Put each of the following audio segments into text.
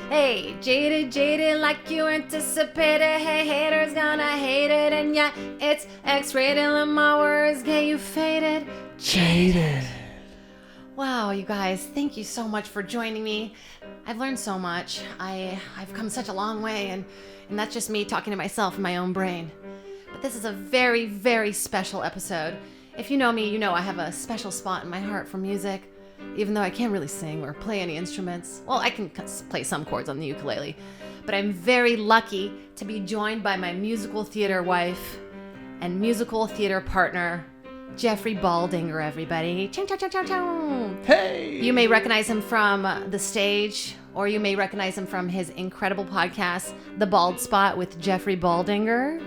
Hey, jaded, jaded like you anticipated. Hey, haters gonna hate it. And yeah, it's X-rated. Let my words get you faded. Jaded. Wow, you guys, thank you so much for joining me. I've learned so much. I've come such a long way, and that's just me talking to myself in my own brain. But this is a very, very special episode. If you know me, you know I have a special spot in my heart for music. Even though I can't really sing or play any instruments. Well, I can play some chords on the ukulele. But I'm very lucky to be joined by my musical theater wife and musical theater partner, Jeffrey Baldinger, everybody. Chow, chow, chow, chow, chow. Hey! You may recognize him from the stage, or you may recognize him from his incredible podcast, The Bald Spot with Jeffrey Baldinger.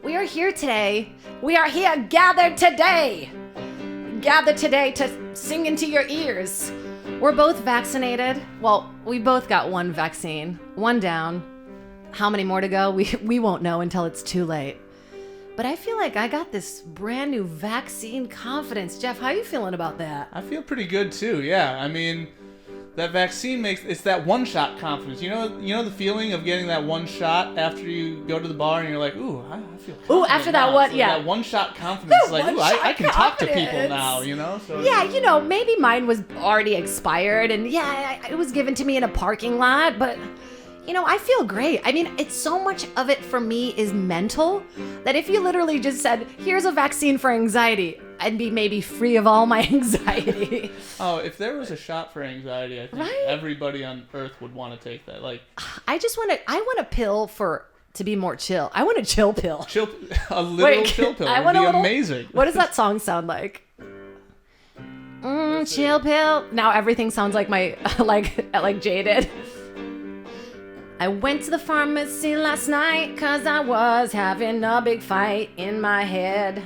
We are here today. We are here gathered today to sing into your ears. We're both vaccinated. Well, we both got one vaccine, one down. How many more to go? We won't know until it's too late. But I feel like I got this brand new vaccine confidence. Jeff, how are you feeling about that? I feel pretty good too, yeah. I mean, that vaccine it's that one-shot confidence. You know the feeling of getting that one shot after you go to the bar and you're like, ooh, I feel confident. Ooh, after that one, yeah. That one-shot confidence, like, ooh, I can talk to people now, you know? So, yeah, maybe mine was already expired, and yeah, it was given to me in a parking lot, but, I feel great. I mean, it's so much of it for me is mental, that if you literally just said, here's a vaccine for anxiety, I'd be maybe free of all my anxiety. Oh, if there was a shot for anxiety, I think everybody on Earth would want to take that. Like, I want a pill to be more chill. I want a chill pill. A literal chill pill would be amazing. What does that song sound like? Chill pill. Now everything sounds like my like Jaded. I went to the pharmacy last night 'cause I was having a big fight in my head.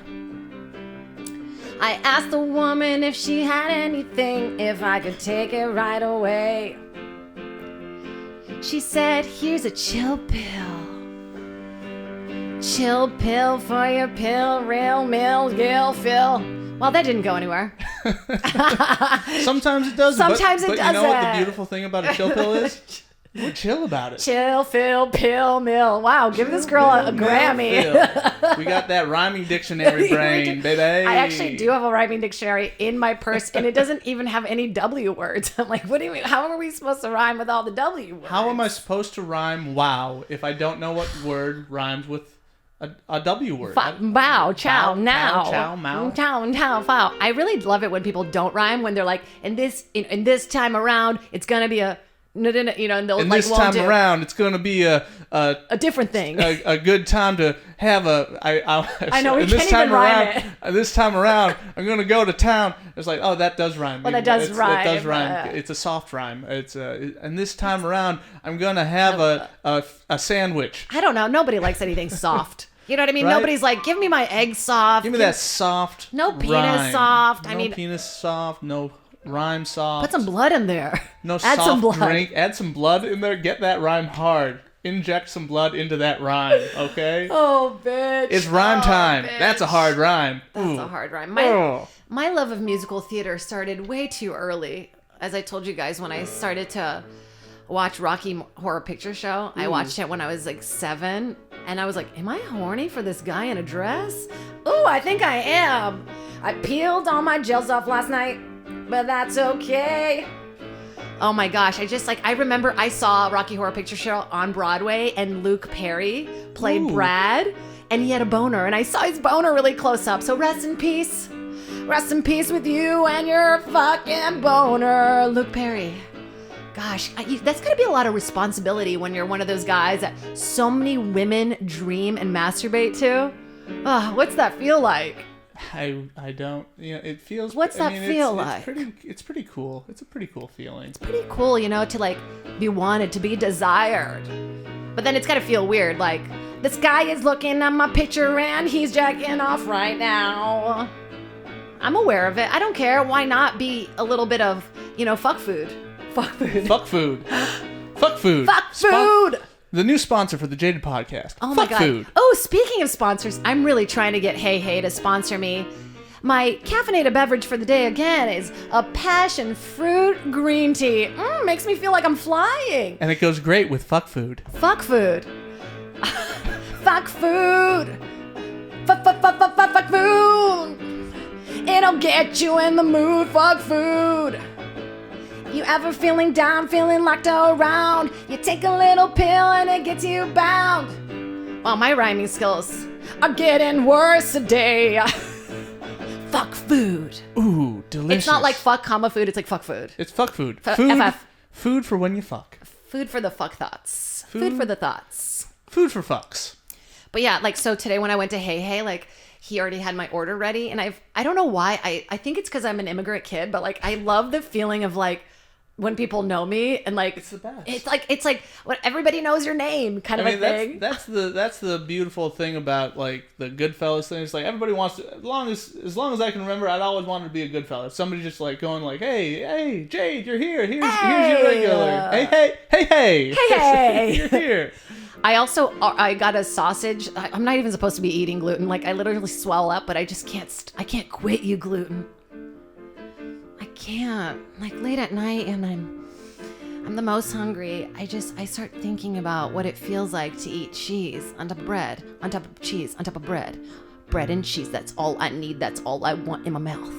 I asked the woman if she had anything, if I could take it right away. She said, here's a chill pill. Chill pill for your pill, real mill, gill, fill. Well, that didn't go anywhere. Sometimes it does. Sometimes it doesn't. But you know what the beautiful thing about a chill pill is? We're chill about it. Chill, fill, pill, mill. Wow, give this girl a Grammy. We got that rhyming dictionary brain, baby. I actually do have a rhyming dictionary in my purse, and it doesn't even have any W words. I'm like, what do you mean? How are we supposed to rhyme with all the W words? How am I supposed to rhyme wow if I don't know what word rhymes with a W word? Bow, chow, now. Chow, mow. Chow, fow. I really love it when people don't rhyme, when they're like, in this time around, it's going to be a... No, and they'll and like, this time around, it's going to be a different thing. A good time to have I know, we can't even rhyme it. This time around, I'm going to go to town. It's like, oh, that does rhyme. Well, that does rhyme. That does rhyme. It's a soft rhyme. And this time around, I'm going to have a sandwich. I don't know. Nobody likes anything soft. You know what I mean? Right? Nobody's like, give me my egg soft. Give me that soft No penis rhyme. soft. No penis soft. No rhyme soft. Put some blood in there. No Add soft some blood. drink. Add some blood in there. Get that rhyme hard. Inject some blood into that rhyme, okay? Oh, bitch. It's rhyme time. Bitch. That's a hard rhyme. That's a hard rhyme. My love of musical theater started way too early. As I told you guys, when I started to watch Rocky Horror Picture Show, I watched it when I was like 7. And I was like, am I horny for this guy in a dress? Ooh, I think I am. I peeled all my gels off last night, but that's okay. Oh my gosh, I remember I saw Rocky Horror Picture Show on Broadway, and Luke Perry played Brad, and he had a boner, and I saw his boner really close up, so rest in peace. Rest in peace with you and your fucking boner, Luke Perry. Gosh, that's gotta be a lot of responsibility when you're one of those guys that so many women dream and masturbate to. Oh, what's that feel like? I don't, it feels... What's that feel like? It's pretty cool. It's a pretty cool feeling. It's pretty cool, to like be wanted, to be desired. But then it's gotta feel weird, like, this guy is looking at my picture and he's jacking off right now. I'm aware of it. I don't care. Why not be a little bit of, fuck food? Fuck food. Fuck food. Fuck food. Fuck food. The new sponsor for the Jaded podcast. Oh Fuck my God. Food. Oh, speaking of sponsors, I'm really trying to get Hey Hey to sponsor me. My caffeinated beverage for the day again is a passion fruit green tea. Makes me feel like I'm flying. And it goes great with fuck food. Fuck food. Fuck food. Fuck food. It'll get you in the mood. Fuck food. You ever feeling down, feeling locked around? You take a little pill and it gets you bound. Well, my rhyming skills are getting worse today. Fuck food. Ooh, delicious. It's not like fuck comma food, it's like fuck food. It's fuck food. FF. Food for when you fuck. Food for the fuck thoughts. Food for the thoughts. Food for fucks. But yeah, like, so today when I went to Hey Hey, like, he already had my order ready. And I don't know why. I think it's because I'm an immigrant kid, but, like, I love the feeling of, like, when people know me and, like, it's the best. It's like when everybody knows your name kind of a thing. That's the beautiful thing about, like, the Goodfellas thing. It's like everybody wants to, as long as I can remember, I'd always wanted to be a Goodfella. If somebody just like going like, hey, Jade, you're here. Here's your regular. Hey. You're here. I got a sausage. I'm not even supposed to be eating gluten. Like, I literally swell up, but I just can't. I can't quit you gluten. I can't. Like, late at night, and I'm the most hungry. I start thinking about what it feels like to eat cheese on top of bread, on top of cheese, on top of bread. Bread and cheese, that's all I need. That's all I want in my mouth.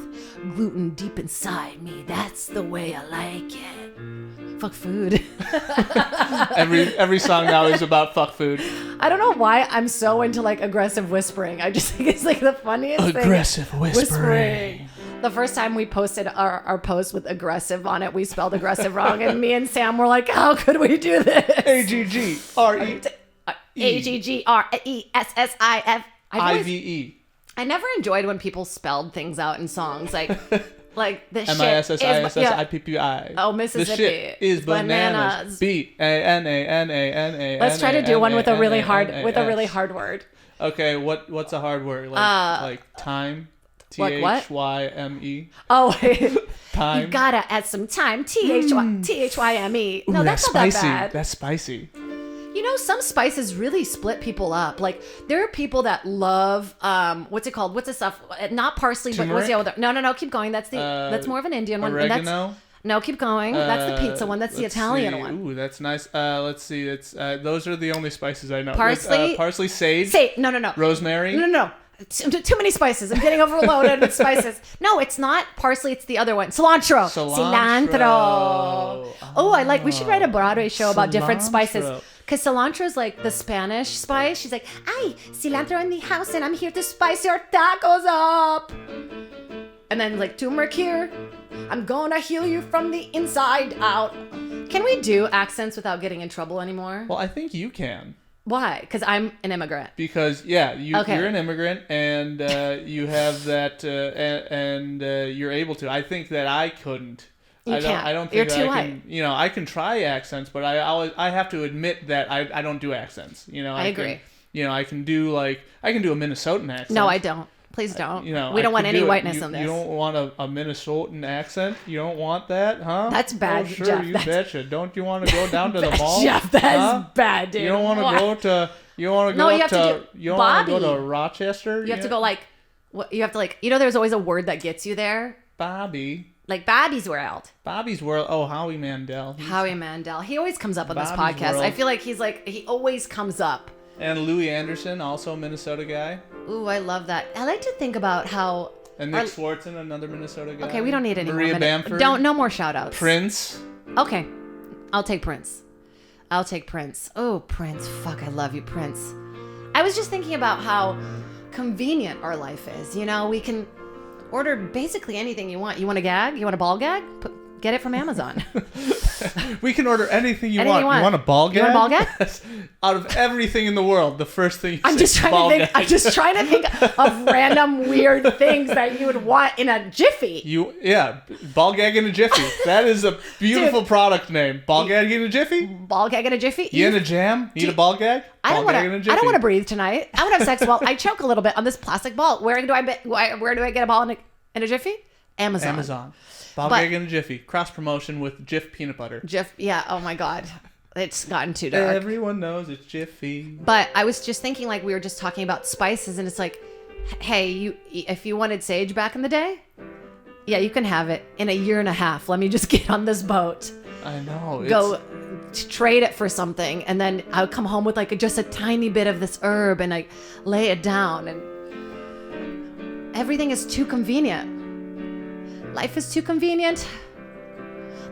Gluten deep inside me. That's the way I like it. Fuck food. Every song now is about fuck food. I don't know why I'm so into, like, aggressive whispering. I just think it's, like, the funniest thing. Aggressive whispering. The first time we posted our post with aggressive on it, we spelled aggressive wrong, and me and Sam were like, how could we do this? AGGRESSIF. IVE. I never enjoyed when people spelled things out in songs, like the shit MISSISSIPPI. Oh, Mississippi. The shit is bananas. BANANANANA. Let's try to do one with a really hard word. Okay, what's a hard word? Like time. THYME. Oh, time. You gotta add some time. THYME. No, that's not spicy. that bad. That's spicy. You know, some spices really split people up. Like, there are people that love what's it called? What's the stuff? Not parsley, Turmeric? but what's the other? No. Keep going. That's more of an Indian one. Oregano. No, keep going. That's the pizza one. That's the Italian one. Ooh, that's nice. Let's see. It's those are the only spices I know. Parsley. Parsley, sage. No. Rosemary. No. Too many spices. I'm getting overloaded with spices. No, it's not parsley. It's the other one. Cilantro. Oh, we should write a Broadway show about different spices. Because cilantro is like the Spanish spice. She's like, ay, cilantro in the house and I'm here to spice your tacos up. And then like turmeric here. I'm gonna heal you from the inside out. Can we do accents without getting in trouble anymore? Well, I think you can. Why? Because I'm an immigrant. Because, you're an immigrant, and you have that, and you're able to. I think that I couldn't. I don't think you're too white. I can try accents, but I have to admit that I don't do accents. I agree. I can do a Minnesotan accent. No, I don't. Please don't. We don't want any whiteness on this. You don't want a Minnesotan accent? You don't want that, huh? That's bad, oh, sure, Jeff. You betcha. Don't you want to go down to the mall? Jeff, that's bad, dude. You don't want to go to... You don't want to go you don't want to go to Rochester? You have to go there's always a word that gets you there. Bobby. Like Bobby's World. Bobby's World. Oh, Howie Mandel. Howie Mandel. He always comes up on this Bobby's podcast. World. I feel like he always comes up. And Louis Anderson, also a Minnesota guy. Ooh, I love that. I like to think about how... And Nick Swartzen, another Minnesota guy. Okay, we don't need any Maria more. Bamford. No more shout-outs. Prince. Okay. I'll take Prince. Oh, Prince. Fuck, I love you, Prince. I was just thinking about how convenient our life is. We can order basically anything you want. You want a gag? You want a ball gag? Get it from Amazon. We can order anything you want. You want a ball gag? You want a ball gag? Out of everything in the world, the first thing I'm just trying to think of random weird things that you would want in a jiffy. Ball gag in a jiffy. That is a beautiful product name. Ball gag in a jiffy? Ball gag in a jiffy? You in a jam? Need a ball gag? I don't want to breathe tonight. I want to have sex while I choke a little bit on this plastic ball. Where do I get a ball in a jiffy? Amazon. Ball gag in a jiffy. Cross promotion with Jif peanut butter. Jif, yeah. Oh my God. It's gotten too dark. Everyone knows it's Jiffy. But I was just thinking, we were just talking about spices, and it's like, hey, if you wanted sage back in the day, yeah, you can have it in a year and a half. Let me just get on this boat. I know. Go trade it for something, and then I'll come home with like just a tiny bit of this herb, and I lay it down, and everything is too convenient. Life is too convenient.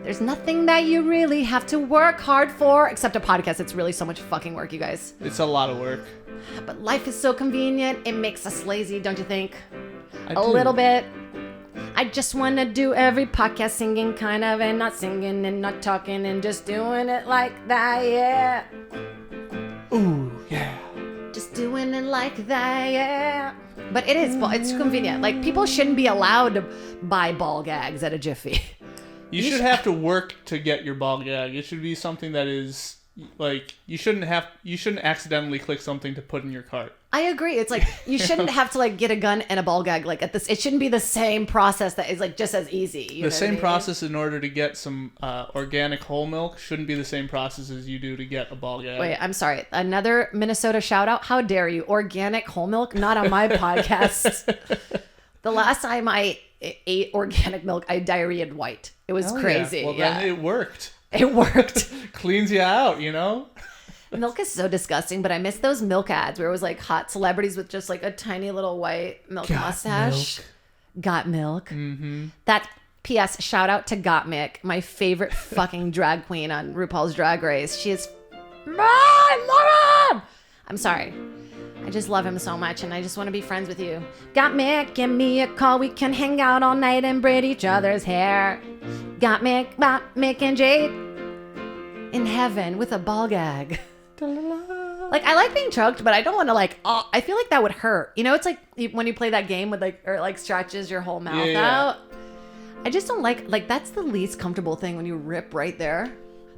There's nothing that you really have to work hard for, except a podcast. It's really so much fucking work, you guys. It's a lot of work. But life is so convenient. It makes us lazy, don't you think? I do. Little bit. I just want to do every podcast singing kind of, and not singing and not talking and just doing it like that, yeah. Ooh, yeah. Just doing it like that, yeah. But it's convenient. Like, people shouldn't be allowed to buy ball gags at a Jiffy. You should have to work to get your ball gag. It should be something that is like you shouldn't accidentally click something to put in your cart. I agree. It's like you shouldn't have to like get a gun and a ball gag like at this. It shouldn't be the same process that is like just as easy. The same process in order to get some organic whole milk shouldn't be the same process as you do to get a ball gag. Wait, I'm sorry. Another Minnesota shout out. How dare you? Organic whole milk? Not on my podcast. The last time I ate organic milk, I diarrheaed white. It was crazy. Yeah. Well, then it worked. It worked. Cleans you out, you know? Milk is so disgusting, but I miss those milk ads where it was like hot celebrities with just like a tiny little white milk mustache. Got milk. Mm-hmm. That P.S. shout out to Gottmik, my favorite fucking drag queen on RuPaul's Drag Race. She is... I love him! I'm sorry. I just love him so much, and I just want to be friends with you. Gottmik, give me a call. We can hang out all night and braid each other's hair. Gottmik, Mick, and Jade in heaven with a ball gag. Like, I like being choked, but I don't want to like. Oh, I feel like that would hurt. You know, it's like when you play that game with like, or it like stretches your whole mouth out. I just don't like. That's the least comfortable thing when you rip right there.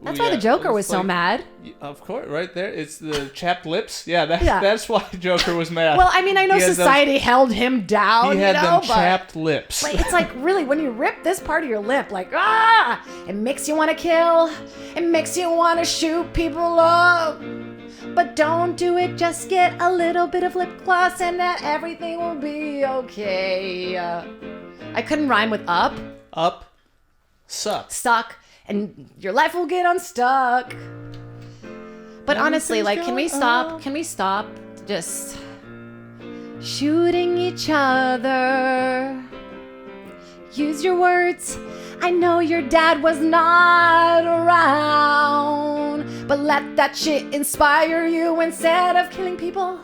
That's why the Joker was so mad. Of course, right there. It's the chapped lips. Yeah, that's why Joker was mad. Well, I mean, I know society held him down. He had them chapped lips. Like, it's like, really, when you rip this part of your lip, like, it makes you want to kill. It makes you want to shoot people up. But don't do it. Just get a little bit of lip gloss and that everything will be okay. I couldn't rhyme with up. Up. Suck. Stuck. And your life will get unstuck. But honestly, like, can we stop? Can we stop just shooting each other? Use your words. I know your dad was not around, but let that shit inspire you instead of killing people.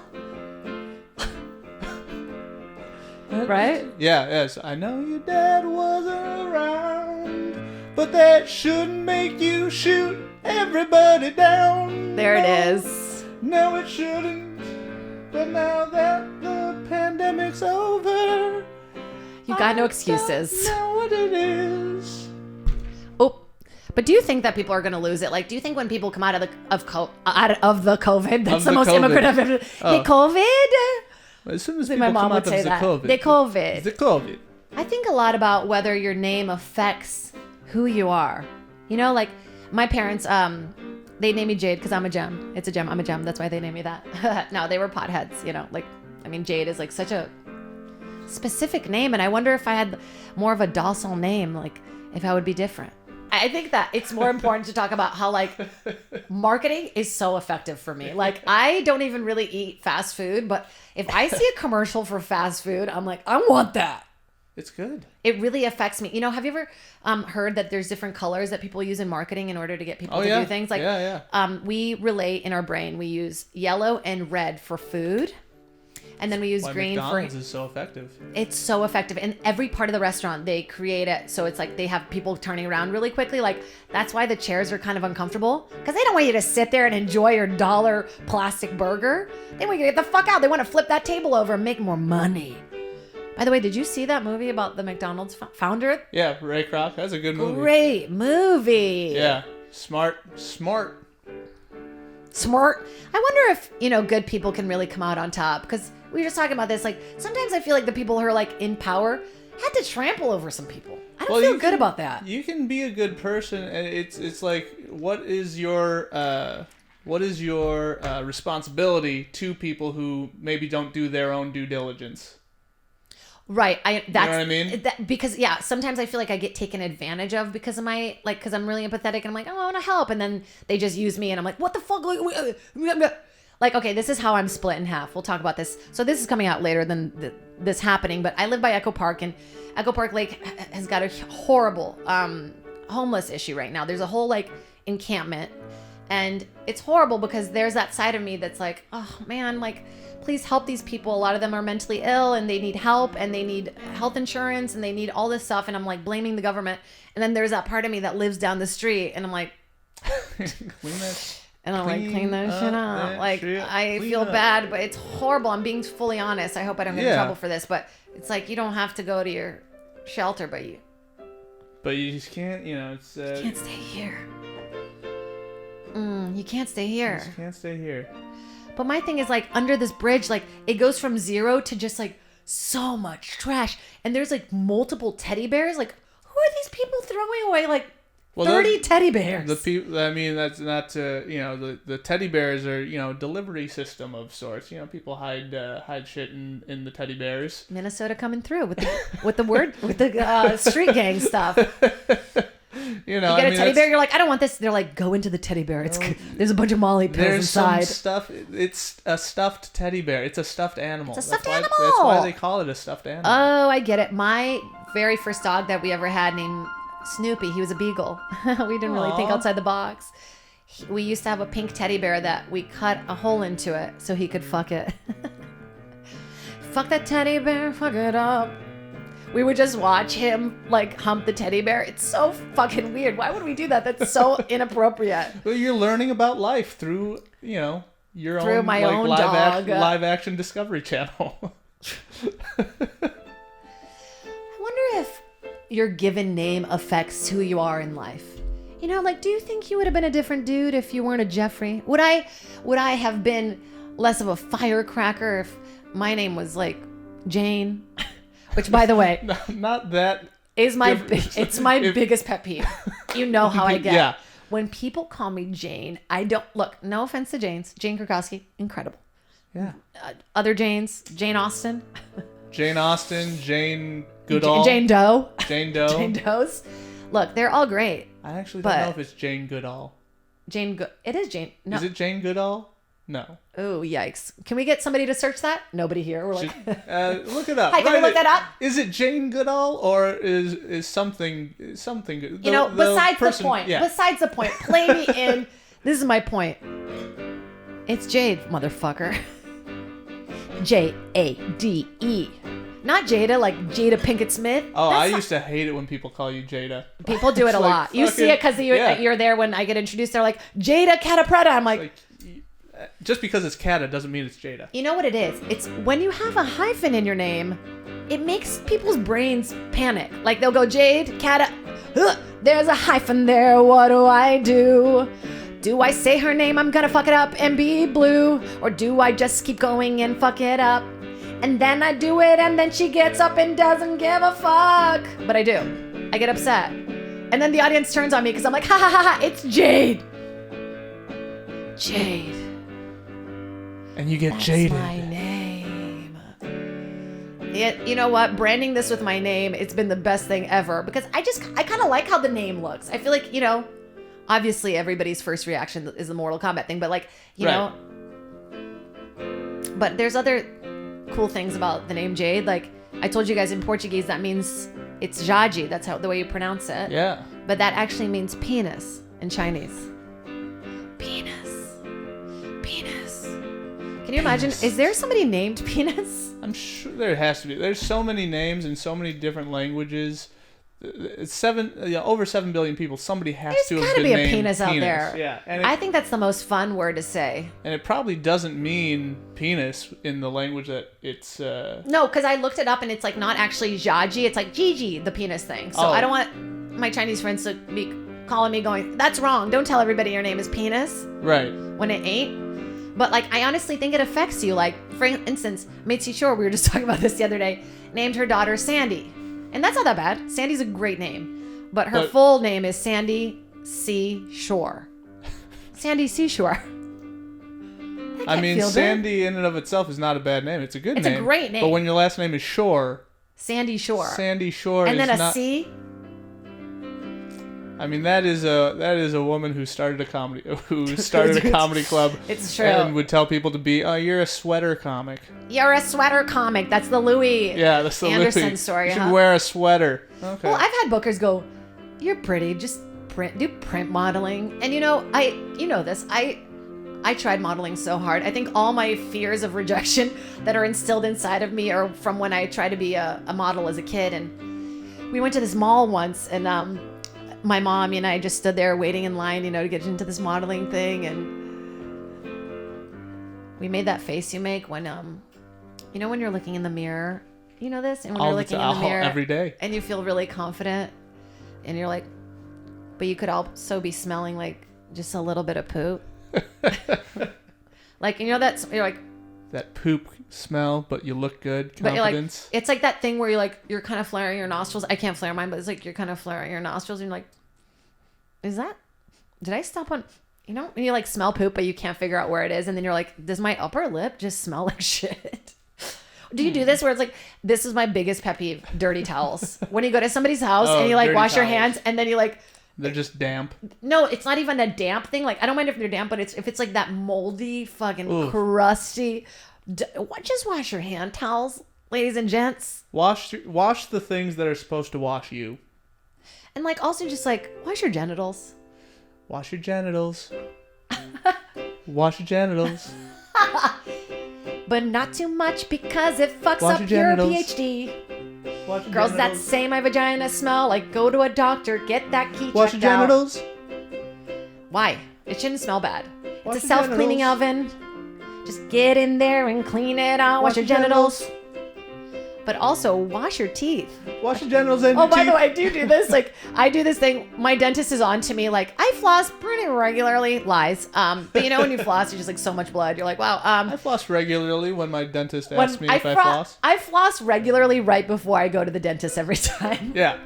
Right? Yeah, yes. I know your dad wasn't around, but that shouldn't make you shoot everybody down. There it is. No, it shouldn't. But now that the pandemic's over, you got no excuses. I know what it is. Oh, but do you think that people are going to lose it? Like, do you think when people come out of the COVID, that's the most immigrant I've ever. The COVID. As soon as people come out of the COVID. The COVID. The COVID. I think a lot about whether your name affects who you are. You know, like my parents, they named me Jade because I'm a gem. It's a gem. I'm a gem. That's why they named me that. No, they were potheads, you know, like, I mean, Jade is like such a specific name. And I wonder if I had more of a docile name, like if I would be different. I think that it's more important to talk about how like marketing is so effective for me. Like, I don't even really eat fast food, but if I see a commercial for fast food, I'm like, I want that. It's good. It really affects me. You know, have you ever heard that there's different colors that people use in marketing in order to get people to do things? Like, we relate in our brain. We use yellow and red for food. And then we use green McDonald's is so effective. It's so effective. In every part of the restaurant, they create it so it's like they have people turning around really quickly. Like, that's why the chairs are kind of uncomfortable. Because they don't want you to sit there and enjoy your $1 plastic burger. They want you to get the fuck out. They want to flip that table over and make more money. By the way, did you see that movie about the McDonald's founder? Yeah, Ray Kroc. That's a good movie. Great movie. Yeah. Smart. I wonder if, you know, good people can really come out on top. Because we were just talking about this. Like, sometimes I feel like the people who are, like, in power had to trample over some people. I don't feel good about that. You can be a good person, and it's like, what is your What is your responsibility to people who maybe don't do their own due diligence? Right. You know what I mean? Because sometimes I feel like I get taken advantage of because of because I'm really empathetic and I'm like, oh, I want to help. And then they just use me and I'm like, what the fuck? Like, okay, this is how I'm split in half. We'll talk about this. So this is coming out later than this happening, but I live by Echo Park, and Echo Park Lake has got a horrible homeless issue right now. There's a whole like encampment, and it's horrible because there's that side of me that's like, oh man, like, please help these people. A lot of them are mentally ill and they need help and they need health insurance and they need all this stuff. And I'm like blaming the government. And then there's that part of me that lives down the street and I'm like, clean that shit up. Like, I feel bad, but it's horrible. I'm being fully honest. I hope I don't get in trouble for this, but it's like, you don't have to go to your shelter, but you just can't, it's... you can't stay here. You can't stay here. You just can't stay here. But my thing is, like, under this bridge, like, it goes from 0 to just, like, so much trash. And there's, like, multiple teddy bears. Like, who are these people throwing away, like, 30 teddy bears? The people, I mean, that's not to, the teddy bears are, delivery system of sorts. People hide shit in the teddy bears. Minnesota coming through with the street gang stuff. You get a teddy bear, you're like, I don't want this. They're like, go into the teddy bear. There's a bunch of Molly pills inside. There's some stuff. It's a stuffed teddy bear. It's a stuffed animal. It's a stuffed animal. That's why they call it a stuffed animal. Oh, I get it. My very first dog that we ever had named Snoopy, he was a beagle. We didn't really think outside the box. We used to have a pink teddy bear that we cut a hole into it so he could fuck it. Fuck that teddy bear, fuck it up. We would just watch him like hump the teddy bear. It's so fucking weird. Why would we do that? That's so inappropriate. Well, you're learning about life through, your own my own dog. Live action Discovery Channel. I wonder if your given name affects who you are in life. Like, do you think you would have been a different dude if you weren't a Jeffrey? Would I have been less of a firecracker if my name was like Jane? Which, by the way, not that is it's my biggest pet peeve. You know how I get. Yeah. When people call me Jane, I don't look. No offense to Janes. Jane Krakowski, incredible. Yeah. Other Janes, Jane Austen. Jane Goodall. Jane Doe. Jane Doe. Jane Does. Look, they're all great. I actually don't know if it's Jane Goodall. It is Jane. No. Is it Jane Goodall? No. Oh, yikes. Can we get somebody to search that? Nobody here. We're like... look it up. Hi, can we look that up? Is it Jane Goodall or is something good? Besides the point. Yeah. Besides the point. Play me in. This is my point. It's Jade, motherfucker. Jade. Not Jada, like Jada Pinkett Smith. Oh, I used to hate it when people call you Jada. People do it a lot. You see it because you're there when I get introduced. They're like, Jada Catapretta. I'm like just because it's Cata doesn't mean it's Jada. You know what it is? It's when you have a hyphen in your name, it makes people's brains panic. Like they'll go Jade, Cata, there's a hyphen there. What do I do? Do I say her name? I'm gonna fuck it up and be blue. Or do I just keep going and fuck it up? And then I do it and then she gets up and doesn't give a fuck. But I do. I get upset. And then the audience turns on me because I'm like, ha ha ha ha, it's Jade. Jade. And you get Jaded. That's my name. You know what? Branding this with my name, it's been the best thing ever because I kind of like how the name looks. I feel like, obviously everybody's first reaction is the Mortal Kombat thing, but like, you know. But there's other cool things about the name Jade. Like I told you guys in Portuguese, that means it's Jade. That's the way you pronounce it. Yeah. But that actually means penis in Chinese. Penis. Can you imagine? Is there somebody named Penis? I'm sure there has to be. There's so many names in so many different languages. It's over 7 billion people. Somebody has to have been named Penis. There's got to be a penis out there. Yeah. And I think that's the most fun word to say. And it probably doesn't mean penis in the language that it's... No, because I looked it up and it's like not actually Jaji. It's like Gigi, the penis thing. So I don't want my Chinese friends to be calling me going, that's wrong. Don't tell everybody your name is Penis. Right. When it ain't. But like, I honestly think it affects you. Like, for instance, Mitzi Shore, we were just talking about this the other day, named her daughter Sandy. And that's not that bad. Sandy's a great name. But her full name is Sandy C. Shore. Sandy Seashore. I mean, Sandy in and of itself is not a bad name. It's a good name. It's a great name. But when your last name is Shore. Sandy Shore. Sandy Shore and is then a not... C? I mean, that is a woman who started a comedy club. It's true. And would tell people to be, you're a sweater comic. You're a sweater comic. That's the Louis Anderson story. You should wear a sweater. Okay. Well, I've had bookers go, "You're pretty. Just do print modeling." And you know this. I tried modeling so hard. I think all my fears of rejection that are instilled inside of me are from when I tried to be a model as a kid. And we went to this mall once, and my mom and I just stood there waiting in line, to get into this modeling thing. And we made that face you make when, when you're looking in the mirror. You know this? And when you're looking in the mirror every day, and you feel really confident, and you're like, but you could also be smelling like just a little bit of poop. Like, you're like that poop smell, but you look good. Confidence. But it's like that thing where you're kind of flaring your nostrils. I can't flare mine, but it's like you're kind of flaring your nostrils, and you're like, did I stop on, and you like smell poop, but you can't figure out where it is, and then you're like, does my upper lip just smell like shit? Do you do this where it's like, this is my biggest pet peeve, dirty towels. When you go to somebody's house and you like wash your hands, and then you like, they're just damp. No, it's not even a damp thing. Like, I don't mind if they're damp, but if it's like that moldy, fucking crusty. Just wash your hand towels, ladies and gents. Wash the things that are supposed to wash you. And like, also just like, wash your genitals. Wash your genitals. Wash your genitals. But not too much, because it fucks up your PhD. Girls that say my vagina smell, like, go to a doctor, get that key checked out. Wash your genitals. Why? It shouldn't smell bad. It's a self-cleaning oven. Just get in there and clean it out. Wash your genitals. But also, wash your teeth. Wash your genitals and your teeth. Oh, by the way, I do this. Like, I do this thing. My dentist is on to me. Like, I floss pretty regularly. Lies. But when you floss, you're just like so much blood. You're like, wow. I floss regularly when my dentist asks me if I floss. I floss regularly right before I go to the dentist every time. Yeah.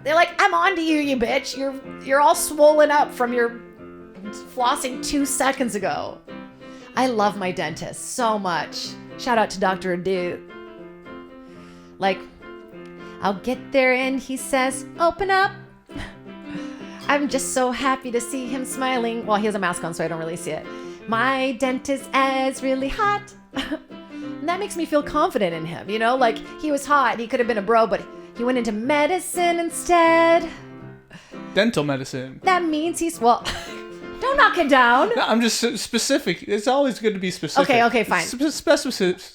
They're like, I'm on to you, you bitch. You're all swollen up from your flossing 2 seconds ago. I love my dentist so much. Shout out to Dr. Adu. Like, I'll get there and he says, open up. I'm just so happy to see him smiling. Well, he has a mask on, so I don't really see it. My dentist is really hot. And that makes me feel confident in him, Like, he was hot. He could have been a bro, but he went into medicine instead. Dental medicine. That means don't knock it down. No, I'm just specific. It's always good to be specific. Okay, fine. Specificity.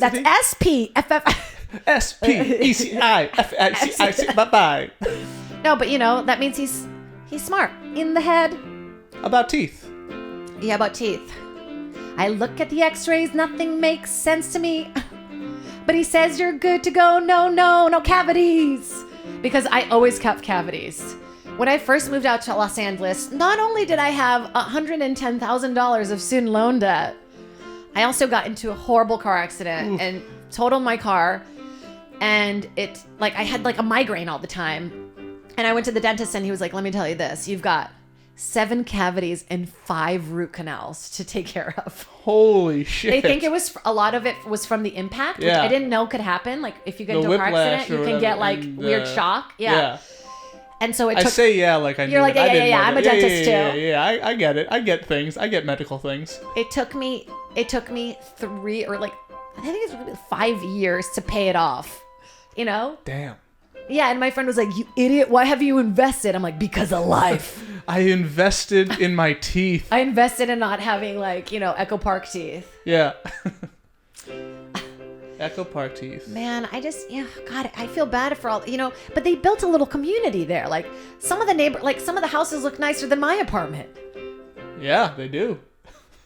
That's SPFF. SPECIFICIC. Bye-bye. No, but that means he's smart. In the head. About teeth. Yeah, about teeth. I look at the x-rays, nothing makes sense to me. But he says you're good to go. No cavities. Because I always kept cavities. When I first moved out to Los Angeles, not only did I have $110,000 of student loan debt, I also got into a horrible car accident and totaled my car. And I had like a migraine all the time. And I went to the dentist and he was like, let me tell you this. You've got 7 cavities and 5 root canals to take care of. Holy shit. They think a lot of it was from the impact, which I didn't know could happen. Like, if you get into a car accident, you can get like weird shock. Yeah. And so it took... I say yeah like I knew. You're like, yeah, I'm a dentist too. Yeah, I get it. I get things. I get medical things. It took me 3 or like, I think it's 5 years to pay it off. Damn. Yeah, and my friend was like, you idiot, why have you invested? I'm like, because of life. I invested in my teeth. I invested in not having like, Echo Park teeth. Yeah. Echo Park teeth. Man, God, I feel bad for all, but they built a little community there. Like some of the houses look nicer than my apartment. Yeah, they do.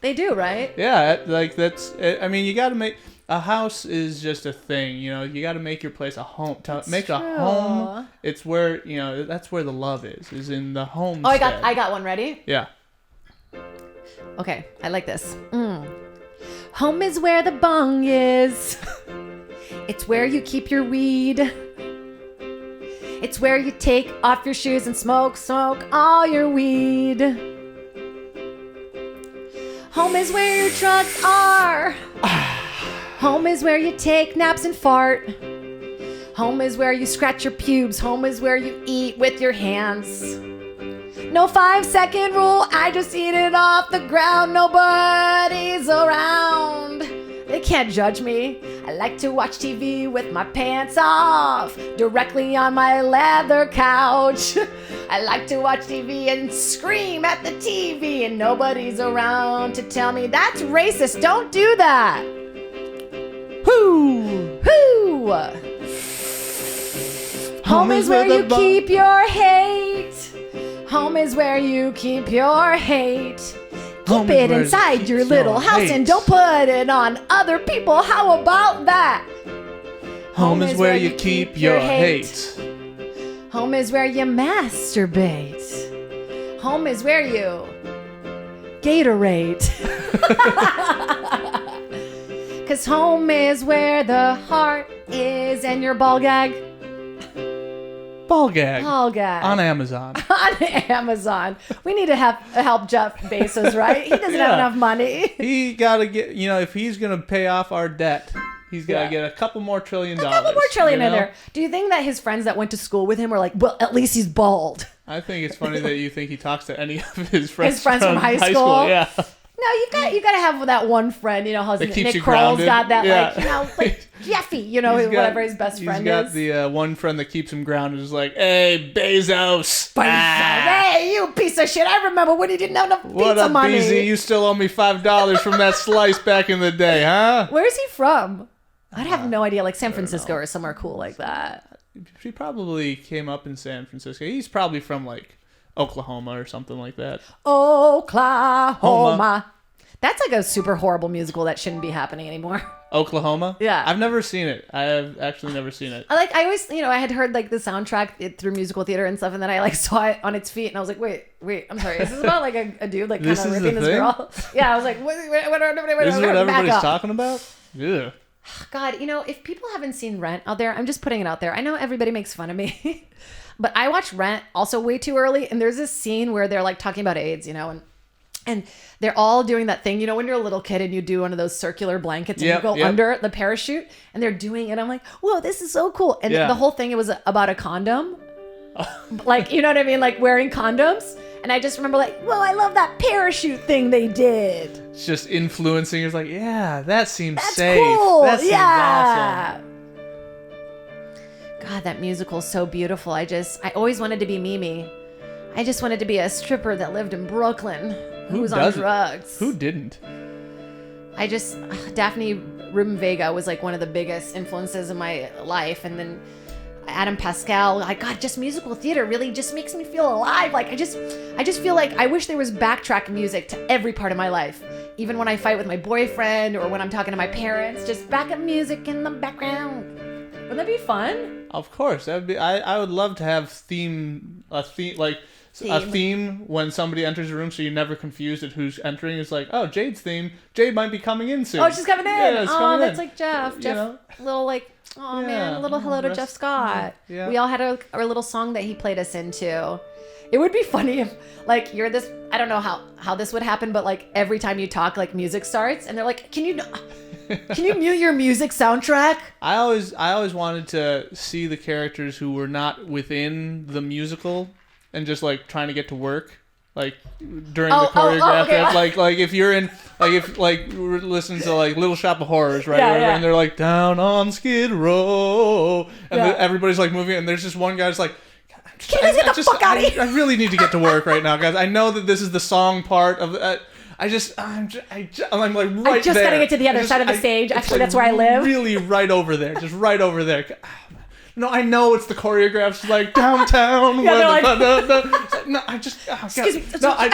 They do, right? Yeah, like you got to make, a house is just a thing, you got to make your place a home. Make a home. It's where, that's where the love is in the home. Oh, I got one ready? Yeah. Okay, I like this. Home is where the bong is. It's where you keep your weed. It's where you take off your shoes and smoke all your weed. Home is where your drugs are. Home is where you take naps and fart. Home is where you scratch your pubes. Home is where you eat with your hands. No 5-second rule, I just eat it off the ground. Nobody's around. They can't judge me. I like to watch TV with my pants off, directly on my leather couch. I like to watch TV and scream at the TV, and nobody's around to tell me that's racist. Don't do that. Whoo! Whoo! Home is where you keep your hate. Home is where you keep your hate. Keep it inside your little house and don't put it on other people. How about that? Home is where you keep your hate. Home is where you masturbate. Home is where you Gatorade. Cause home is where the heart is and your ball gag. Ball gag. Ball gag. On Amazon. On Amazon. We need to help Jeff Bezos, right? He doesn't have enough money. He gotta get, if he's gonna pay off our debt, he's gotta get a couple more $1 trillion. A couple more trillion in there. Do you think that his friends that went to school with him were like, well, at least he's bald? I think it's funny that you think he talks to any of his friends. His friends from high school? Yeah. No, you gotta have that one friend, how Nick Kroll's got that, like Jeffy, whatever his best friend is. He's got the one friend that keeps him grounded is like, hey, Bezos. Hey, you piece of shit. I remember when you didn't have enough pizza money. What up, BZ? You still owe me $5 from that slice back in the day, huh? Where's he from? I'd have no idea, like San Francisco or somewhere cool like that. He probably came up in San Francisco. He's probably from, Oklahoma or something like that. Oklahoma. That's like a super horrible musical that shouldn't be happening anymore. Oklahoma? Yeah. I've never seen it. I have actually never seen it. I always, I had heard the soundtrack through musical theater and stuff, and then I saw it on its feet, and I was like, wait, I'm sorry. Is this about a dude kind of ripping this girl? Yeah, I was like, what this is what everybody's talking about? Yeah. God, if people haven't seen Rent out there, I'm just putting it out there. I know everybody makes fun of me, but I watched Rent also way too early, and there's this scene where they're talking about AIDS, and they're all doing that thing, when you're a little kid and you do one of those circular blankets and you go under the parachute, and they're doing it. I'm like, whoa, this is so cool. And the whole thing, it was about a condom. You know what I mean? Wearing condoms. And I just remember whoa, I love that parachute thing they did. It's just influencing. It's yeah, that seems That's safe. Cool. That seems awesome. God, that musical's so beautiful. I always wanted to be Mimi. I just wanted to be a stripper that lived in Brooklyn. Who was on drugs. Who didn't? Daphne Rubin Vega was one of the biggest influences in my life. And then Adam Pascal, God, just musical theater really just makes me feel alive. I just feel I wish there was backtrack music to every part of my life. Even when I fight with my boyfriend or when I'm talking to my parents, just backup music in the background. Wouldn't that be fun? Of course. That'd be. I would love to have a theme when somebody enters a room, so you're never confused at who's entering. It's Jade's theme. Jade might be coming in soon. Oh, she's coming in. Yeah, that's like Jeff. Jeff, little a little hello to Jeff Scott. Yeah. We all had our little song that he played us into. It would be funny if you're this. I don't know how this would happen, but every time you talk, music starts, and they're like, can you mute your music soundtrack? I always wanted to see the characters who were not within the musical and just trying to get to work during the choreograph. Okay. If you're in if we're listening to Little Shop of Horrors, right? Yeah. And they're down on Skid Row, and everybody's moving, and there's just one guy that's can you get the fuck out of here? I really need to get to work right now, guys. I know that this is the song part of I'm right there. I just gotta get to the other side of the stage. Actually, that's where I live. Really, right over there. Just right over there. No, I know it's the choreographs downtown. No, I just. Excuse me. No,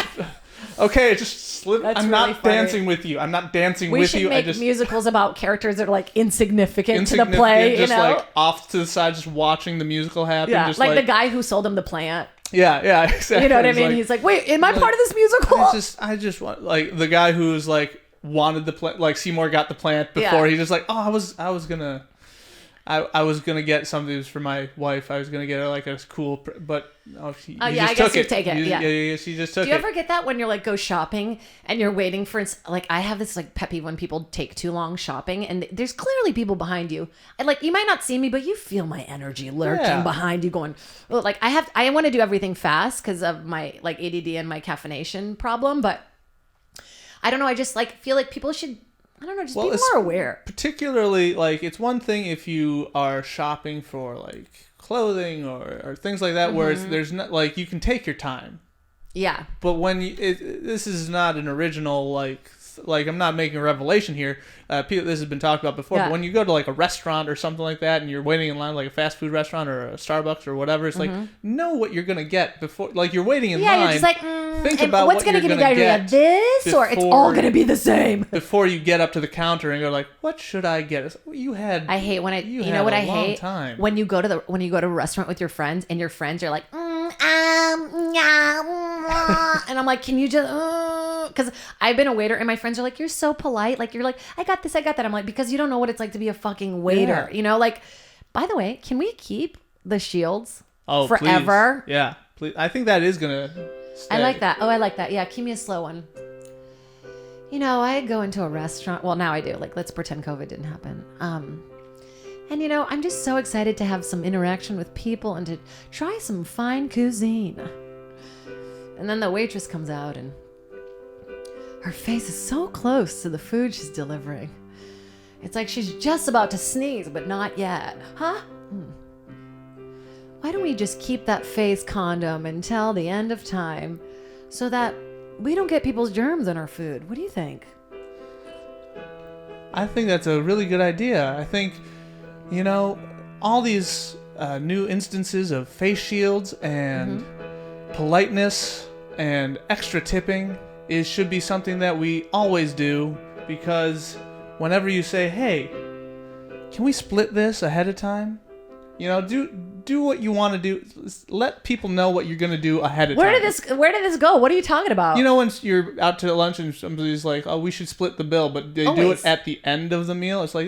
okay, just slip. That's I'm really not funny. dancing with you. I'm not dancing we with you. We should make musicals about characters that are insignificant to the play. Just off to the side, just watching the musical happen. Yeah, just the guy who sold him the plant. Yeah, exactly. You know what I mean? He's wait, am I part of this musical? I just want the guy who's wanted the plant. Seymour got the plant before. He just I was gonna. I was gonna get something for my wife. I was gonna get her like a cool, but she I just guess took you it. take it. Yeah, she just took it. Do you ever get that when you're like go shopping and you're waiting for like I have this like pet peeve when people take too long shopping and there's clearly people behind you and like you might not see me but you feel my energy lurking behind you going like I want to do everything fast because of my like ADD and my caffeination problem, but I don't know, I just like feel like people should, I don't know, just be more aware. Particularly, like, it's one thing if you are shopping for, like, clothing or things like that, where there's not, like, you can take your time. Yeah. But when this is not an original, like, I'm not making a revelation here. This has been talked about before. But when you go to, like, a restaurant or something like that, and you're waiting in line, like a fast food restaurant or a Starbucks or whatever, it's like, know what you're going to get before, like, you're waiting in line. Yeah, you're just like, think about what's going to give me diarrhea, this, or it's all going to be the same. Before you get up to the counter and go like, what should I get? I hate when you know what I hate? Time. When you go to a restaurant with your friends and your friends are like, and I'm like, can you just, because I've been a waiter and my friends are like, you're so polite. Like, you're like, I got this, I got that. I'm like, because you don't know what it's like to be a fucking waiter. You know, like, by the way, can we keep the shields forever? Please. Yeah, please. I think that is going to stay. I like that. Oh, I like that. Yeah, give me a slow one. You know, I go into a restaurant. Well, now I do. Like, let's pretend COVID didn't happen. And, you know, I'm just so excited to have some interaction with people and to try some fine cuisine. And then the waitress comes out and her face is so close to the food she's delivering. It's like she's just about to sneeze, but not yet. Huh? Why don't we just keep that face condom until the end of time so that we don't get people's germs in our food? What do you think? I think that's a really good idea. I think, you know, all these new instances of face shields and politeness and extra tipping should be something that we always do, because whenever you say, hey, can we split this ahead of time? You know, do what you want to do. Let people know what you're going to do ahead of time. Where did this go? What are you talking about? You know, when you're out to lunch and somebody's like, oh, we should split the bill, but they do it at the end of the meal. It's like,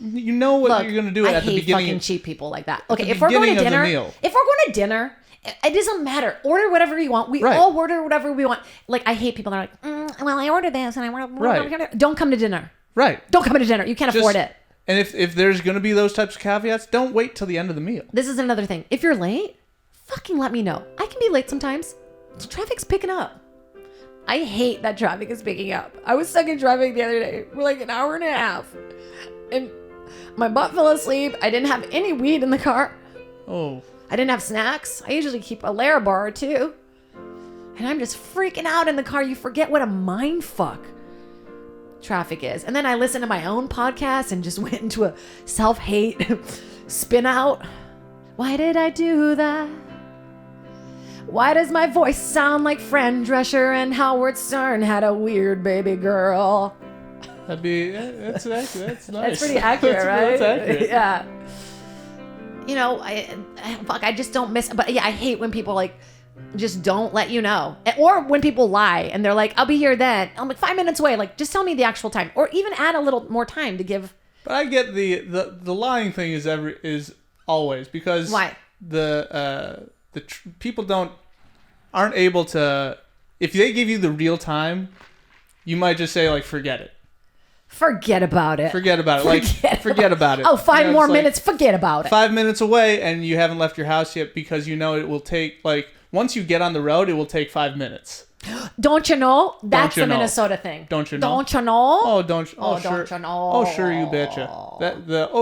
you know what you're going to do at the beginning. I hate fucking cheap people like that. Okay, if we're going to dinner, it doesn't matter. Order whatever you want. We all order whatever we want. Like, I hate people that are like, well, I ordered this and I want to... Right. Don't come to dinner. Right. Don't come to dinner. You can't afford it. And if there's going to be those types of caveats, don't wait till the end of the meal. This is another thing. If you're late, fucking let me know. I can be late sometimes. Traffic's picking up. I hate that traffic is picking up. I was stuck in traffic the other day for like an hour and a half. And my butt fell asleep. I didn't have any weed in the car. Oh. I didn't have snacks. I usually keep a Lara bar or two. And I'm just freaking out in the car. You forget what a mind fuck traffic is. And then I listened to my own podcast and just went into a self-hate spin out. Why did I do that? Why does my voice sound like Fran Drescher and Howard Stern had a weird baby girl? That's nice. That's pretty accurate, right? That's accurate. Yeah. You know, I just don't miss. But yeah, I hate when people like just don't let you know, or when people lie and they're like, "I'll be here then." I'm like 5 minutes away. Like, just tell me the actual time, or even add a little more time to give. But I get the lying thing is always, because why people aren't able to. If they give you the real time, you might just say like, forget it. Forget about it. Forget about it. Oh, 5 more minutes. Forget about it. 5 minutes away, and you haven't left your house yet, because you know it will take, like, once you get on the road, it will take 5 minutes. Don't you know? That's the Minnesota thing. Don't you know? Don't you know? Oh, don't you know? Oh, sure you betcha.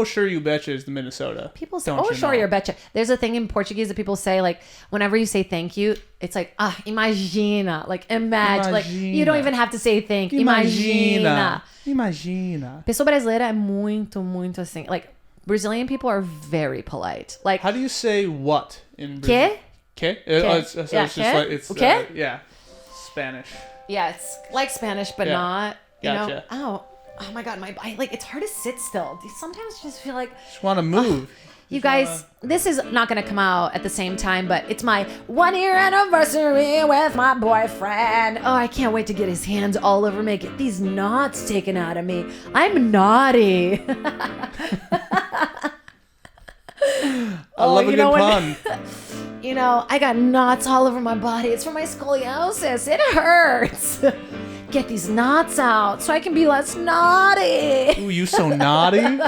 Sure you betcha is the Minnesota. People say, sure you betcha. There's a thing in Portuguese that people say, like, whenever you say thank you, it's like, imagina. Like, imagine. Like, you don't even have to say thank you. Imagina. Pessoa brasileira é muito, muito assim. Like, Brazilian people are very polite. Like, how do you say what in Brazil? Que? It's just like, it's, yeah. Spanish. Yeah, it's like Spanish, but not. You Gotcha. know? Oh my God, like it's hard to sit still. Sometimes I just feel like just want to move. You guys, this is not going to come out at the same time, but it's my 1-year anniversary with my boyfriend. Oh, I can't wait to get his hands all over me, get these knots taken out of me. I'm naughty. I love a good pun. You know, I got knots all over my body. It's from my scoliosis. It hurts. Get these knots out so I can be less naughty. Ooh, you so naughty?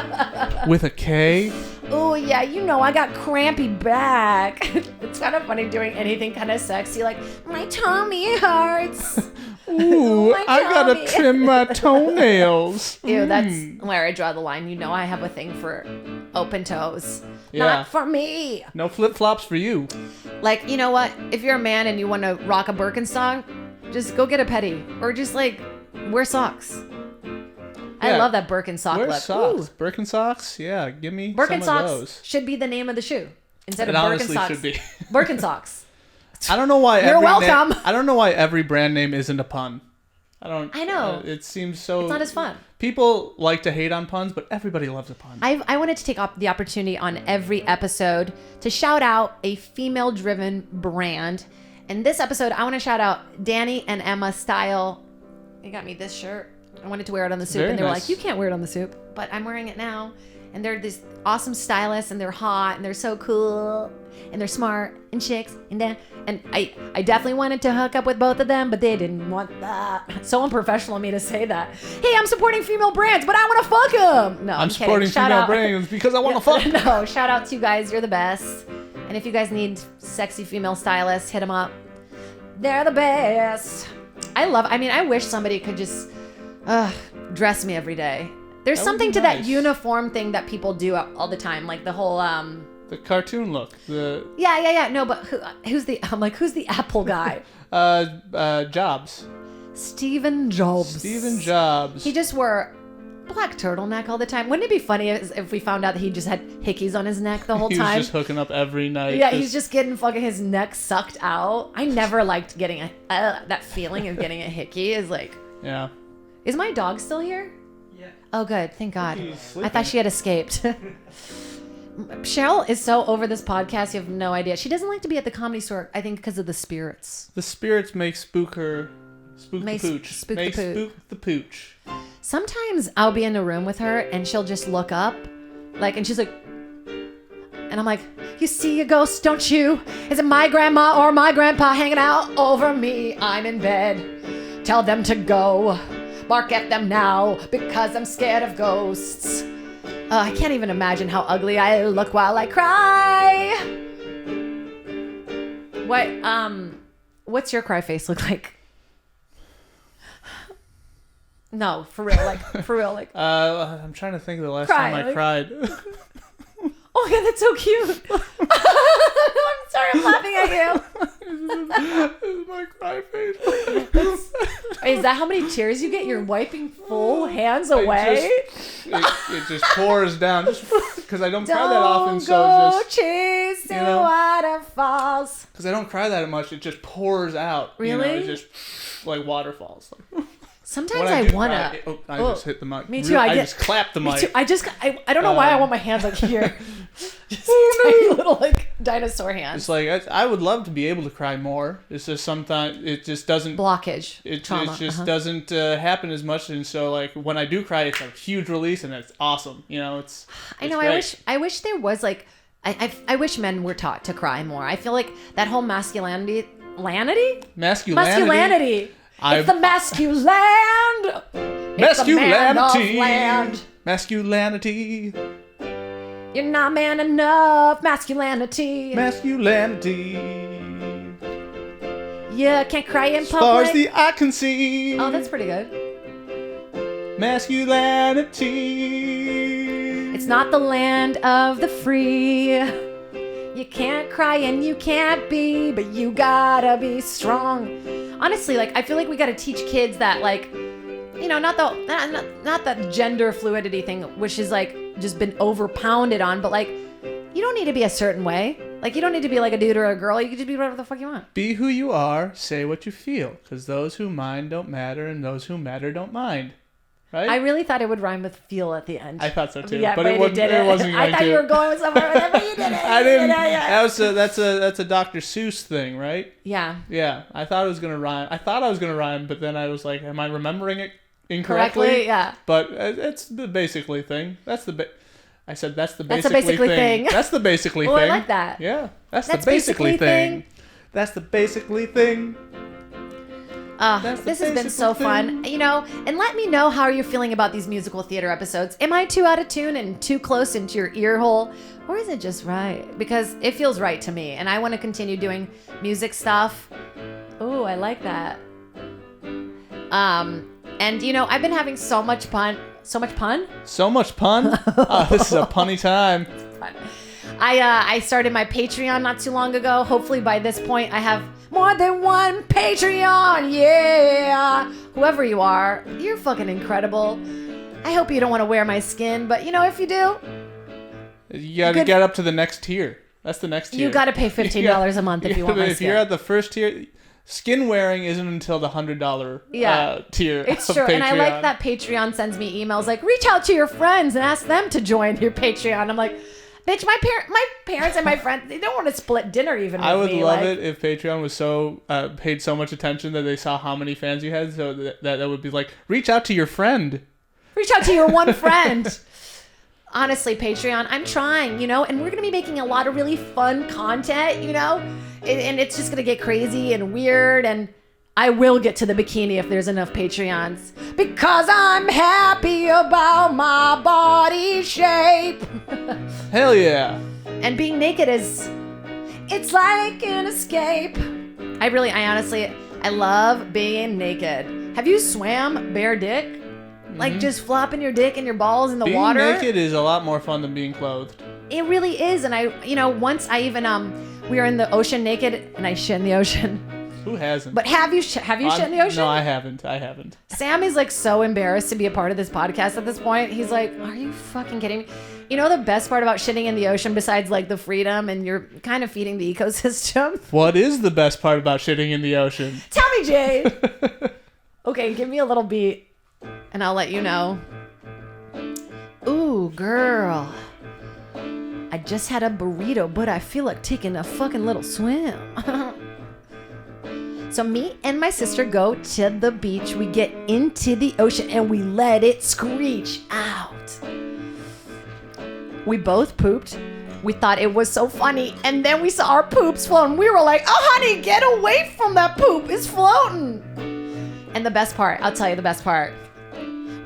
With a K? Oh, yeah, you know, I got crampy back. It's kind of funny doing anything kind of sexy, like, my tummy hurts. Ooh, I gotta trim my toenails. Ew, that's where I draw the line. You know, I have a thing for open toes. Yeah. Not for me. No flip-flops for you. Like, you know what? If you're a man and you want to rock a Birkenstock, just go get a petty. Or just, like, wear socks. I love that Birkenstock Wear look. socks. Birkenstocks? Yeah, give me some of Birkenstocks those. should be the name of the shoe. Instead It of honestly Birkenstocks. should be. Birkenstocks. I don't know why You're welcome. I don't know why every brand name isn't a pun. I know. It seems so... It's not as fun. People like to hate on puns, but everybody loves a pun. I wanted to take the opportunity on every episode to shout out a female-driven brand. And this episode, I want to shout out Danny and Emma Style. They got me this shirt. I wanted to wear it on the soup, Very and they were nice. like, you can't wear it on the soup. But I'm wearing it now. And they're this awesome stylists, and they're hot, and they're so cool, and they're smart, and chicks, and I definitely wanted to hook up with both of them, but they didn't want that. So unprofessional of me to say that. Hey, I'm supporting female brands, but I want to fuck them. No, I'm supporting female brands because I want to fuck. No, shout out to you guys. You're the best. And if you guys need sexy female stylists, hit them up. They're the best. I wish somebody could just dress me every day. There's something to that uniform thing that people do all the time, like the whole the cartoon look. Yeah. No, but who's the Apple guy? Jobs. Stephen Jobs. Stephen Jobs. He just wore black turtleneck all the time. Wouldn't it be funny if we found out that he just had hickeys on his neck the whole time? He was just hooking up every night. Yeah, he's just getting fucking his neck sucked out. I never liked getting that feeling of getting a hickey. Is like, yeah. Is my dog still here? Yeah. Oh, good. Thank God. He's I thought she had escaped. Cheryl is so over this podcast, you have no idea. She doesn't like to be at the Comedy Store, I think, because of the spirits. The spirits make spook the pooch. Spook the pooch. Sometimes I'll be in a room with her and she'll just look up, and she's like, and I'm like, you see a ghost, don't you? Is it my grandma or my grandpa hanging out over me? I'm in bed. Tell them to go. Bark at them now because I'm scared of ghosts. I can't even imagine how ugly I look while I cry. What's your cry face look like? No, for real, I'm trying to think of the last time I cried. Oh yeah, that's so cute. I'm sorry, I'm laughing at you. This is my cry face. Is that how many tears you get? You're wiping full hands away? It just pours down. Because I don't cry that often, so go just chase waterfalls. Because I don't cry that much, it just pours out. Really? It just like waterfalls. Sometimes I wanna. I just hit the mic. Me too. I just clapped the mic. I don't know why I want my hands like here. Just tiny little dinosaur hands. It's like I would love to be able to cry more. It's just sometimes it just doesn't blockage. It trauma. Doesn't happen as much, and so when I do cry, it's a huge release, and it's awesome. It's I know. Great. I wish there was I wish men were taught to cry more. I feel like that whole masculinity. It's the masculine. Masculinity. You're not man enough. Masculinity. Yeah, can't cry in public. As far as the eye can see. Oh, that's pretty good. Masculinity. It's not the land of the free. You can't cry and you can't be, but you gotta be strong. Honestly, I feel like we gotta teach kids that, not the gender fluidity thing, which is just been overpounded on, but you don't need to be a certain way. You don't need to be a dude or a girl. You can just be whatever the fuck you want. Be who you are. Say what you feel, because those who mind don't matter, and those who matter don't mind. Right? I really thought it would rhyme with feel at the end. I thought so too, yeah, but it wasn't going I thought you were going somewhere with it, but you did it. I didn't. That's a Dr. Seuss thing, right? Yeah. Yeah. I thought it was gonna rhyme. But then I was like, am I remembering it incorrectly? Correctly, yeah. But it's the basically thing. That's the I said that's the That's basically, the basically thing. That's the basically Oh, thing. I like that. Yeah, that's the basically thing. That's the basically thing. This has been so fun, and let me know how you're feeling about these musical theater episodes. Am I too out of tune and too close into your ear hole, or is it just right? Because it feels right to me, and I want to continue doing music stuff. Oh, I like that. And I've been having so much fun. So much pun? So much pun? This is a punny time. I started my Patreon not too long ago. Hopefully by this point I have more than one Patreon. Yeah. Whoever you are, you're fucking incredible. I hope you don't want to wear my skin, but if you do, you got to get up to the next tier. That's the next tier. You got to pay $15 a month if you want my skin. If you're at the first tier, skin wearing isn't until the $100 tier. It's true. Patreon. And I like that Patreon sends me emails like, reach out to your friends and ask them to join your Patreon. I'm like, bitch, my parents and my friends, they don't want to split dinner even with me. I would love it if Patreon was so paid so much attention that they saw how many fans you had, so that would be like, reach out to your friend. Reach out to your one friend. Honestly, Patreon, I'm trying, and we're going to be making a lot of really fun content, and it's just going to get crazy and weird, and I will get to the bikini if there's enough Patreons, because I'm happy about my body shape. Hell yeah. And being naked it's like an escape. I honestly love being naked. Have you swam bare dick? Like just flopping your dick and your balls in the water? Being naked is a lot more fun than being clothed. It really is. And once I even, we were in the ocean naked and I shit in the ocean. Who hasn't? But have you shit in the ocean? No, I haven't. Sam is like so embarrassed to be a part of this podcast at this point. He's like, are you fucking kidding me? The best part about shitting in the ocean, besides like the freedom and you're kind of feeding the ecosystem? What is the best part about shitting in the ocean? Tell me, Jade. Okay, give me a little beat and I'll let you know. Ooh, girl. I just had a burrito, but I feel like taking a fucking little swim. So me and my sister go to the beach. We get into the ocean and we let it screech out. We both pooped. We thought it was so funny. And then we saw our poops floating. We were like, oh, honey, get away from that poop. It's floating. And the best part, I'll tell you the best part.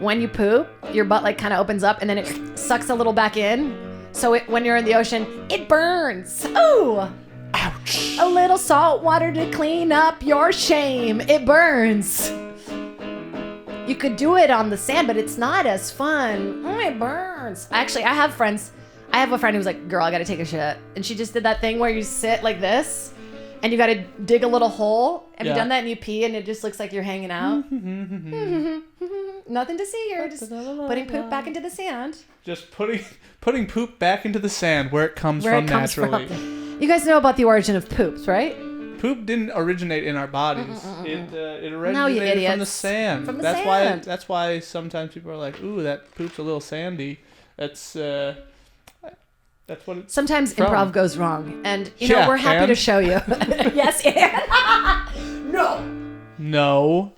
When you poop, your butt like kind of opens up and then it sucks a little back in. So when you're in the ocean, it burns. Ooh. Ouch. A little salt water to clean up your shame. It burns. You could do it on the sand, but it's not as fun. It burns. Actually, I have a friend who's like, girl, I gotta take a shit. And she just did that thing where you sit like this and you gotta dig a little hole. Have you done that and you pee and it just looks like you're hanging out? Nothing to see here. Just putting poop back into the sand. Just putting poop back into the sand where it comes from naturally. You guys know about the origin of poops, right? Poop didn't originate in our bodies. It originated from the sand. From the sand. That's why sometimes people are like, "Ooh, that poop's a little sandy." That's what it's Sometimes from. Improv goes wrong, and we're happy to show you. Yes, and no.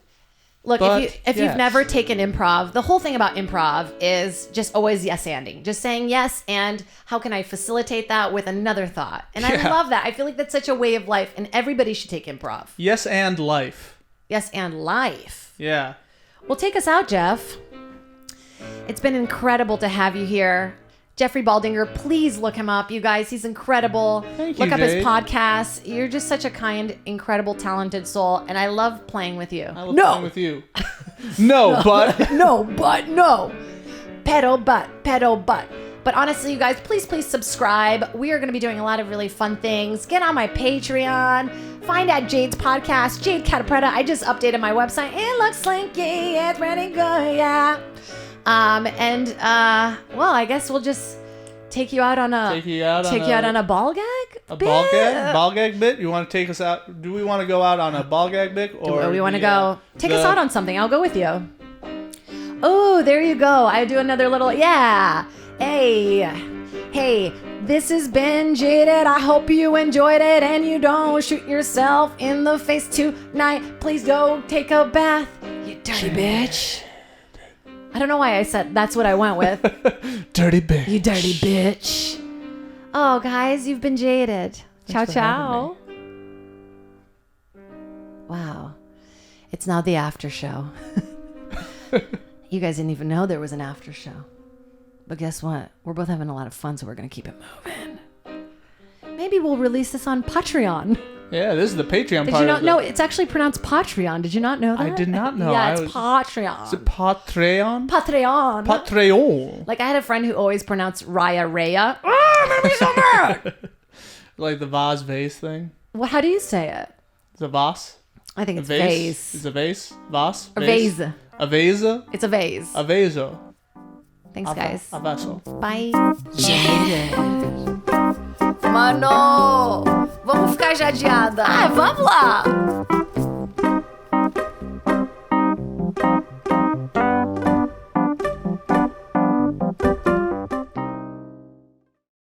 Look, if you've never taken improv, the whole thing about improv is just always yes-anding. Just saying yes, and how can I facilitate that with another thought? And I love that. I feel like that's such a way of life, and everybody should take improv. Yes and life. Yes and life. Yeah. Well, take us out, Jeff. It's been incredible to have you here. Jeffrey Baldinger, please look him up, you guys. He's incredible. Thank you, Look up Jade. his podcast. You're just such a kind, incredible, talented soul, and I love playing with you. I love playing with you. No. But Pedal butt. But honestly, you guys, please subscribe. We are going to be doing a lot of really fun things. Get on my Patreon. Find out Jade's podcast, Jade Catapretta. I just updated my website. It looks slinky. It's pretty good, yeah. Well, I guess we'll just take you out on a ball gag. Ball gag bit. You want to take us out? Do we want to go out on a ball gag bit, or do we want to go take us out on something? I'll go with you. Oh, there you go. I do another little Hey, this has been Jaded. I hope you enjoyed it and you don't shoot yourself in the face tonight. Please go take a bath, you dirty bitch. I don't know why I said that's what I went with. Dirty bitch. You dirty bitch. Oh, guys, you've been jaded. Ciao, for ciao. Wow. It's now the after show. You guys didn't even know there was an after show. But guess what? We're both having a lot of fun, so we're going to keep it moving. Maybe we'll release this on Patreon. Yeah, this is the Patreon Did part. you know? No, it's actually pronounced Patreon. Did you not know that? I did not know. Yeah, it's Patreon. Is it Patreon? Patreon. Patreon. Like, I had a friend who always pronounced Raya Raya. Oh, I'm going to be so mad. Like the vase vase thing? Well, how do you say it? The vase? I think it's vase? vase. Is it vase? Vase? Or vase. A vase? It's a vase. A vaso. Thanks, guys. A vaso. Bye. Jade. Mano, vamos ficar jadeada. Ah, vamos lá.